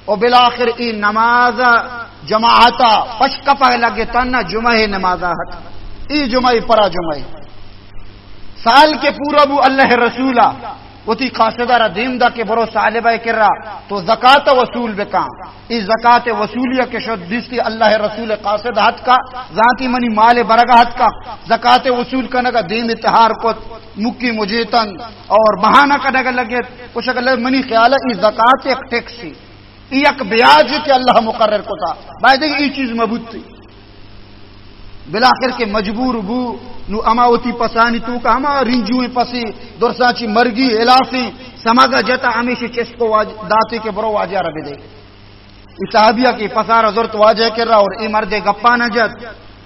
اور بلاخر ای نماز جماعتا فشت کا پگائے لگے تانا جمعہ نمازہ ہٹ ای جمعہ پرا جمعہ سال کے پورا بو اللہ رسولہ وتی قاصدہ دیم دا کے برو صالبہ کر رہا تو زکاة وصول بکا اس زکاة وصولیہ کے شد دیستی اللہ رسول قاصد حد کا ذاتی منی مال برگا حد کا زکاة وصول کرنگا دیم اتحار کو مکی مجیتن اور بہانہ کرنگا لگے کچھ اگر منی خیال ہے اس زکاة ایک ٹیکسی ایک بیاج کے اللہ مقرر کو تھا باید ای چیز مبود تھی بلاخر کے مجبور بو نو اماوتی پسانی تو کا ہما رنجویں پسی درسانچی مرگی الافی سماگا جتا ہمیشہ چس کو داتے کے برو واجہ ربے دے اس صحابیہ کی پسارا ضرورت واجہ کر رہا اور ای مرد گپا نجد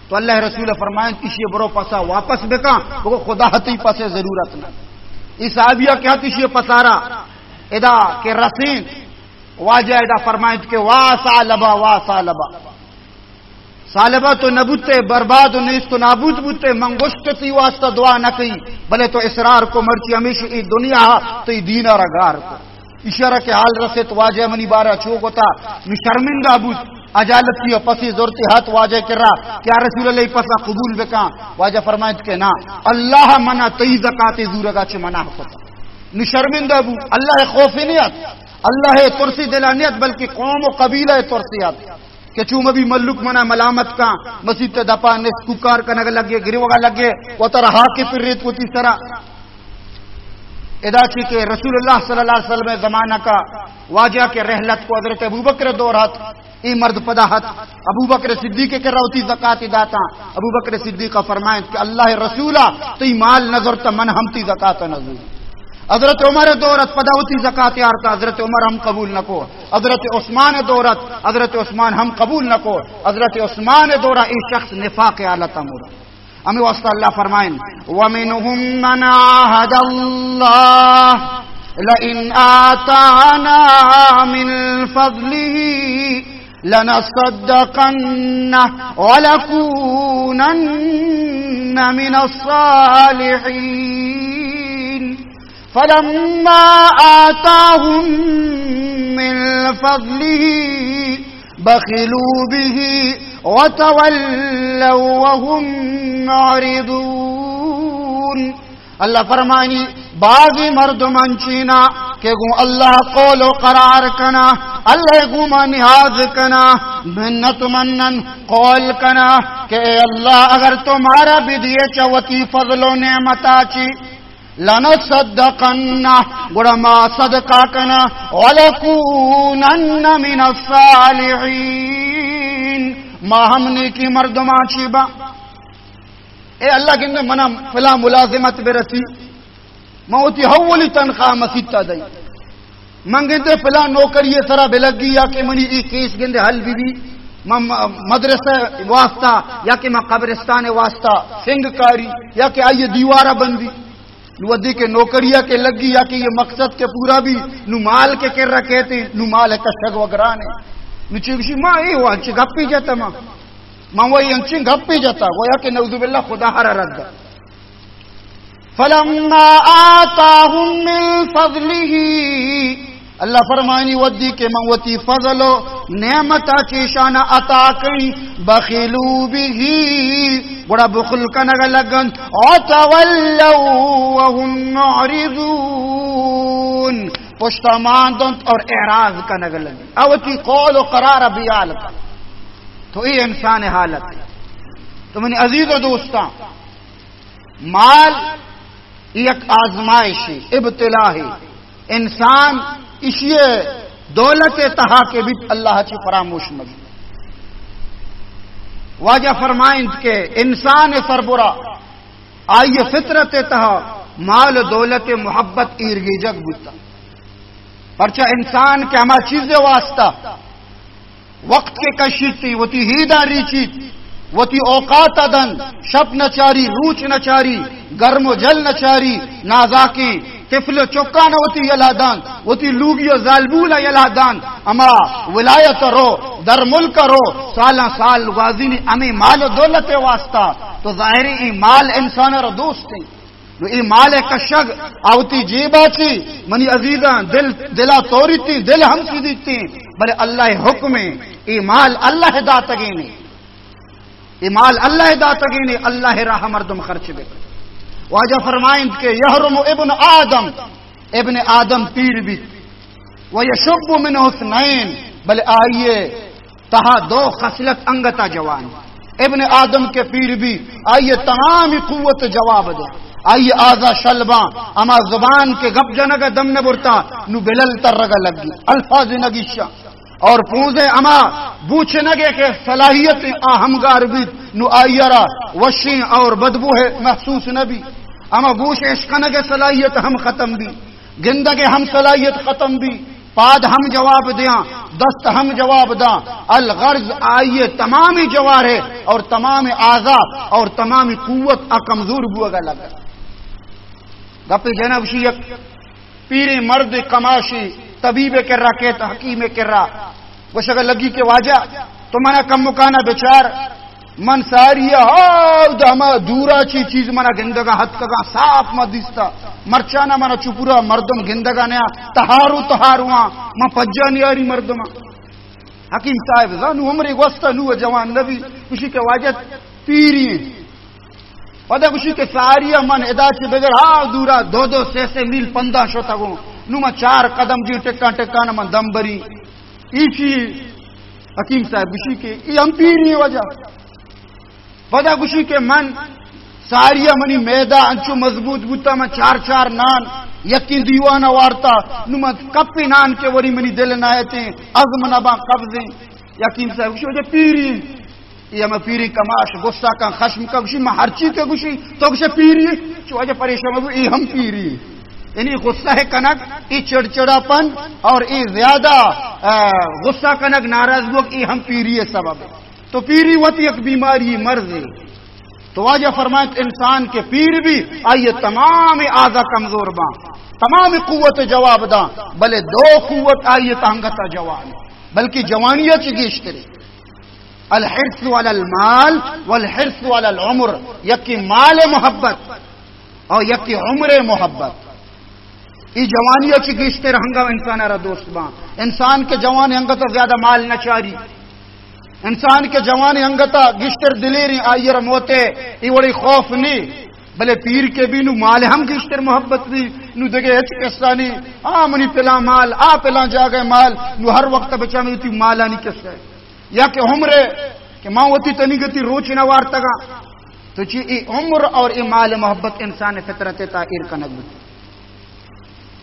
تو اللہ رسول فرمائیں اسی برو پسا واپس بکا وہ خدا ہتی پسے ضرورت نہ اس صحابیہ کے ہاتھ اسی پسارا ادا کے رسین واجہ ادا فرمائیں کہ واسا لبا سالبہ تو نبوتے برباد نیست تو نابود بوتے منگوشت تی واسطہ دعا نہ کی بلے تو اسرار کو مرچی ہمیشہ ای دنیا تو ای دین رگار کو اشارہ کے حال رسے تو واجہ منی بارہ چوک ہوتا نو شرمندہ بود اجالتی و پسی زورتی ہاتھ واجہ کر رہا کیا رسول اللہ پسا قبول بکا واجہ فرمائد کہ نا اللہ منا تی زکاة زورگا چھ منع ہوتا نو شرمندہ بود اللہ خوفی نیت اللہ ترسی دلانیت بلکہ قوم و قبیلہ ترسیات کہ چوم بھی ملک منا ملامت کا مسیت دپا نس ککار کا نگ لگے گریوگا لگے وہ ترہا کے پھر ریت کو تیسرا ادا چی کہ رسول اللہ صلی اللہ علیہ وسلم زمانہ کا واجہ کے رحلت کو حضرت ابوبکر دورات ای مرد پداحت ابوبکر صدیق کے روتی زکات داتا ابوبکر صدیق فرمائیں کہ اللہ رسولہ تی مال نظر تا من ہمتی زکات نظر حضرت عمر دورت پداوتی زکات یارتا حضرت عمر ہم قبول نہ کو حضرت عثمان دورت حضرت عثمان ہم قبول نہ کو حضرت عثمان دورہ ای شخص نفاق عالت امور ہمیں واسطہ اللہ فرمائیں وَمِنْهُمْ مَنْ عَاهَدَ اللَّهِ لَئِنْ آتَانَا مِنْ فَضْلِهِ لَنَصَدَّقَنَّ وَلَكُونَنَّ مِنَ الصَّالِحِينَ فَلَمَّا آتَاهُمْ مِنْ فَضْلِهِ بخلوا به وتولوا وهم معرضون اللہ فرمانی بعضی مردمان چینا کہ گو اللہ قول و قرار کنا اللہ گو منحاظ کنا منت منن قول کنا کہ اے اللہ اگر تمہارا بھی دیے چوتی فضل و نعمتا چی لنصدقن گڑا ما صدقہ کنا ولکونن من الصالحین ما ہم نے کی مردما چیبا اے اللہ کے منا فلا ملازمت برسی موتی حولی تنخواہ مسیطہ دائی منگندے فلا نوکری سرا بلگی یا کہ منی ای کیس گندے حل بھی مدرسہ واسطہ یا کہ میں قبرستان واسطہ سنگ کاری یا کہ آئیے دیوارہ بندی نو ودی کے نوکریہ کے لگی یا کہ یہ مقصد کے پورا بھی نو مال کے کر رہا کہتے نو مال ہے کشک وگرانے نو چیگشی ماں ای ہوا انچی گھپی جاتا ماں وہی انچی گھپی جاتا گویا کہ نعوذ باللہ خدا ہر رد فلما آتاہم من فضلہ اللہ فرمانی ودی کے موتی فضلو نعمتا چیشانا عطا کئی بخلو بھی بڑا بخل کنگ لگن وتولوا وهم معرضون پشتمان دن اور اعراض کنگ لگن اوتی قول و قرار بیالتا تو یہ انسان حالت ہے تو منی عزیز و دوستان مال ایک آزمائش ابتلا ہے انسان اسے دولت تہا کے بھی اللہ کی فراموش مجھے واجہ فرمائیں کہ انسان سربرا آئیے فطرت تہا مال دولت محبت ایرگی جگ بتا پرچہ انسان کے ہما چیزیں واسطہ وقت کے کشید تھی وہ تھی ہیداری چیز وہ تھی اوقات دن شب نچاری روچ نچاری گرم و جل نچاری نازاکی طفل چوکان ہوتی یلادان ہوتی لوگی و زالبولا یلادان اما ولایت رو در ملک رو سالا سال غازینی امی مال و دولت واسطہ تو ظاہری ای مال انسان رو دوست ہیں نو ای مال کشگ آوتی جیبا چی منی عزیزاں دلا توری تھی دل ہم سی دیتی بلے اللہ حکم ای مال اللہ داتگینی ای مال اللہ داتگینی اللہ راہ مردم خرچ بے واجہ فرمائیں کہ یحرم ابن آدم پیر بھی ویشب منہ اثنین بلے آئیے تہا دو خصلت انگتا جوان ابن آدم کے پیر بھی آئیے تمام قوت جواب دے آئیے آزا شلباں اما زبان کے گپ جنگا دم نے برتا نو بلل تر رگا لگی الفاظ نگیشا اور پوزے اما بوچھ نگے کے صلاحیت ہمگار بھی نو آئیرا وشی اور بدبو ہے محسوس نبی اما بوش عشقنہ کے صلاحیت ہم ختم بھی گندگے ہم صلاحیت ختم بھی پاد ہم جواب دیاں دست ہم جواب داں الغرض آئیے تمامی جوار ہے اور تمام اعضاء اور تمامی قوت کمزور بوگا لگا گپی جناب شیخ پیری مرد کماشی طبیب کر رہا کہتا حکیم کر رہا وہ شکل لگی کہ واجہ تو منا کم مکانا بچار من ساریہ ہما دورا چی چیز منا گندگا حد کگا صاف مدیستا مرچانا منا چپورا مردم گندگا نیا تہاروان ما پجا نیاری مردم حکیم صاحب زانو عمری گوستا نو جوان نبی کشی کے واجد پیری ہیں پدہ کشی کے ساریہ من ادا چی بگر دورا دو سے میل 15 شوتا گو نو ما 4 قدم جی ٹکا ٹکانا من دم بری ایچی حکیم صاحب گوشی کے یہ ہم پیری وجہ گوشی کے من ساریا منی میدا انچو مضبوط بوتا میں 4 نان یقین دیوانا وارتا نمت کپی نان کے وری منی دل نایتیں عظم نبا قبضیں یقین صاحب گوشی وجہ پیری یہ میں پیری کماش غصہ کا خشم کا گوشی میں ہر چیز کے گوشی تو گوشی پیری چو وجہ پریشان ہو یہ ہم پیری یعنی غصہ ہے کنک ای چڑچڑا پن اور ای زیادہ غصہ کنک ناراض ہو ای ہم پیری ہے سبب تو پیری ہوتی ایک بیماری مرض ہے تو واجہ فرمائے انسان کے پیر بھی آئیے تمام آزا کمزور باں تمام قوت جواب دا بلے 2 قوت آئیے تانگتا جوان بلکہ جوانیت گیشتری الحرص علی المال والحرص علی العمر یکی مال محبت اور یکی عمر محبت یہ جوانیت گیشتر ہنگا انسان را دوست باں انسان کے جوان ہنگا تو زیادہ مال نہ چاری انسان کے جوان انگتا گشتر دلیری آئیر موتے ای وڑی خوف نہیں بلے پیر کے بھی نو مال ہم گشتر محبت بھی نو دگے ہچ قصہ نہیں منی پلا مال پلا جا گئے مال نو ہر وقت بچا میں تی مالا نہیں قصہ ہے یا کہ عمرے کہ ماں ہوتی تنی گتی روچ نوار تگا تو چی ای عمر اور ای مال محبت انسان فطرت تائیر کا نگبت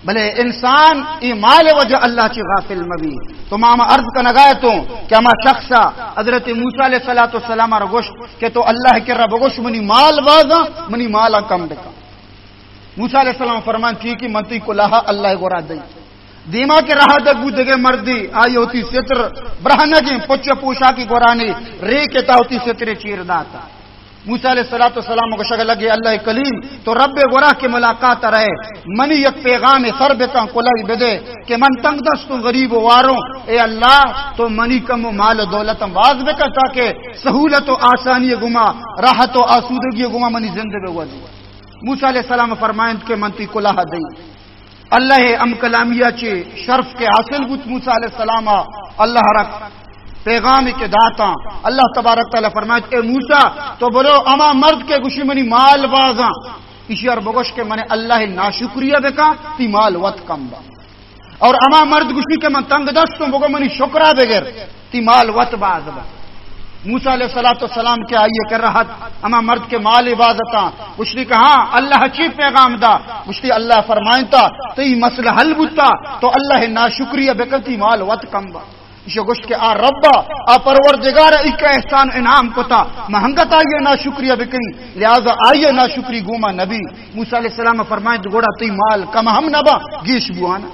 بلے انسان ای مال وجہ اللہ چی غافل مبی تو ماما عرض کا نگائے تو کہ ما شخصا حضرت موسیٰ علیہ السلام را گوشت کہ تو اللہ کے رب گوشت منی مال بازا منی مالا کم دکا موسیٰ علیہ السلام فرمان تھی کہ منتی کو لہا اللہ گورا دی دیما کے رہا دگو دگے مردی آئی ہوتی ستر برہنگی پچ پوشا کی گورانی رے کے تا ہوتی ستر چیر داتا موسیٰ علیہ السلام کو شکل لگے اللہ کلیم تو رب گورا کی ملاقات رہے منی یک پیغام سر بکا کلائی بدے کہ من تنگ دستوں غریب واروں اے اللہ تو منی کم و مال دولتم باز بکا تاکہ سہولت و آسانی گما راحت و آسودگی گما منی زندگی وزی موسیٰ علیہ السلام فرمائند کہ منتی کلاہ دی اللہ ام کلامیہ چے شرف کے حاصل بوت موسیٰ علیہ السلام اللہ رکھ پیغام کے داتا اللہ تبارک تعالی فرمائے اے موسیٰ تو بولو اما مرد کے گوشی منی مال بازاں اسی اور بگوش کے منی اللہ ناشکریہ بکا تی مال وط کم با اور اما مرد گوشی کے من تنگ دستوں بگو منی شکرہ بغیر تی مال وط باز با موسیٰ علیہ السلام کے آئیے کر رہا اما مرد کے مال عبادتا گوشتی کہاں اللہ چی پیغام دا گوشتی اللہ فرمائیں تا تی مسئلہ حل بوتا تو اللہ ناشکریہ بکا تی مال وط کم با اسے گوشت کے آ ربا آ پروردگار ایک احسان انعام کو تا مہنگت آئیے نا شکریہ بکیں لہذا آئیے نا شکری گوما نبی موسیٰ علیہ السلام فرمائیں گوڑا تی مال کم ہم نبا گیش بوانا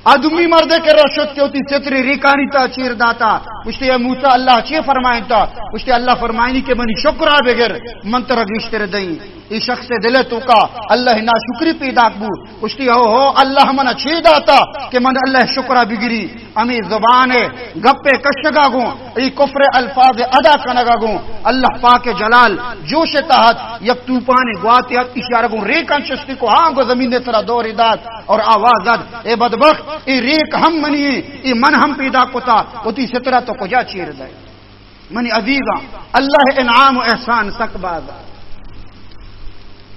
آدمی مردے کے رشد کے ہوتی ستری ریکانی تا چیر داتا پوچھتے ہیں موسیٰ اللہ چی فرمائیں تا پوچھتے اللہ فرمائنی کہ منی شکرہ بغیر منتر گیشتر دیں یہ شخص دلے تو کا اللہ نا شکری پیدا کبو پوچھتی ہو اللہ منا چی داتا کہ من اللہ شکرہ بگری امی زبان گپے کشگا گوں ای کفر الفاظ ادا کنگا گوں اللہ پاک جلال جوش تحت یک توپان گواتیات اشارہ گوں ریکان شستی کو ہاں گو زمین دے ترہ دور داد اور آوازد اے بدبخت ای ریک ہم منی ای من ہم پیدا کتا ہوتی سترہ تو کجا چیر دے منی عزیزاں اللہ انعام و احسان سک باز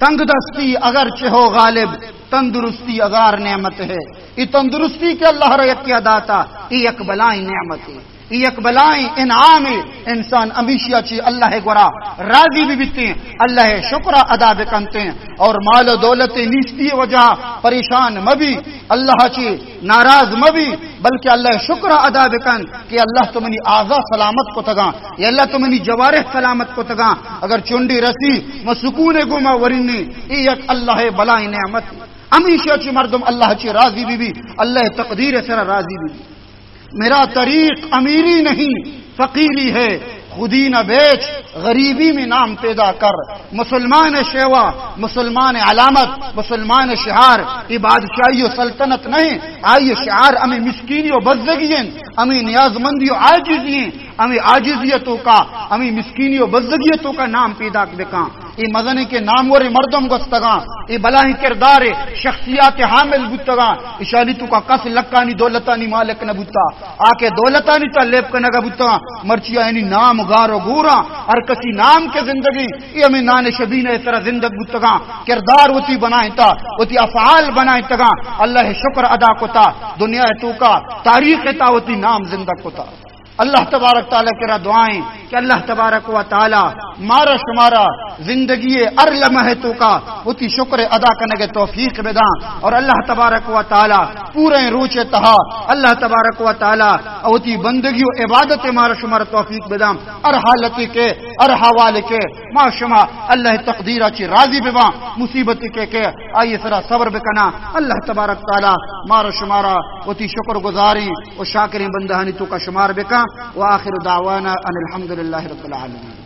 تنگ دستی اگر چہو غالب تندرستی اگر نعمت ہے ای تندرستی کے اللہ را یکیا داتا ای یک بلائیں نعمت ہے ای یک بلائیں انعام انسان امیشیا چی اللہ گورا راضی بھی بیتے ہیں اللہ شکرہ ادا بکنتے ہیں اور مال و دولت نیستی وجہ پریشان مبی اللہ چی ناراض مبی بلکہ اللہ شکرہ ادا بکن کہ اللہ تو منی آزا سلامت کو تگا یا اللہ تو منی جوارح سلامت کو تگا اگر چنڈی رسی میں سکون گما ورنی ای یک اللہ بلائیں نعمت امیشیا چی مردم اللہ چی راضی بھی اللہ تقدیر سر راضی بھی میرا طریق امیری نہیں فقیری ہے خودی نہ بیچ غریبی میں نام پیدا کر مسلمان شیوا مسلمان علامت مسلمان شعار یہ بادشاہی و سلطنت نہیں آئیے شعار ہمیں مسکینی و بزدگی ہمیں نیاز مندی و عاجزی ہمیں عاجزیتوں کا ہمیں مسکینی و بزدگیتوں کا نام پیدا بکا یہ مدنی کے نامور مردم گستگاں یہ بلاہی کردار شخصیات حامل بتگا اشالی تو کا کس لکانی دولتانی مالک نہ بتا آکے دولتانی تا لیپ کا نگا بتا مرچیا یعنی نام گارو گورا ہر کسی نام کے زندگی یہ ہمیں نان شبین اس طرح زندگ بتگا کردار ہوتی بنائیں تا ہوتی افعال بنائیں تگا اللہ شکر ادا کو تا دنیا تو کا تاریخ تا ہوتی نام زندگ کو تا اللہ تبارک تعالیٰ کے را دعائیں کہ اللہ تبارک و تعالیٰ مارا شمارا زندگی ار لمحے تو کا اتی شکر ادا کرنے کے توفیق بداں، اور اللہ تبارک و تعالیٰ پورے روچ تہا اللہ تبارک و تعالیٰ اوتی بندگی و عبادت مارا شمارا توفیق بداں، ار حالتی کے ار حوالے کے ما شما اللہ تقدیرہ چی راضی بباں، مصیبتی کے آئیے سرا صبر بکنا، اللہ تبارک تعالیٰ مارا شمارا اوتی شکر گزاری و شاکرین بندہانی تو کا شمار بکا، وآخر دعوانا ان الحمدللہ رب العالمین۔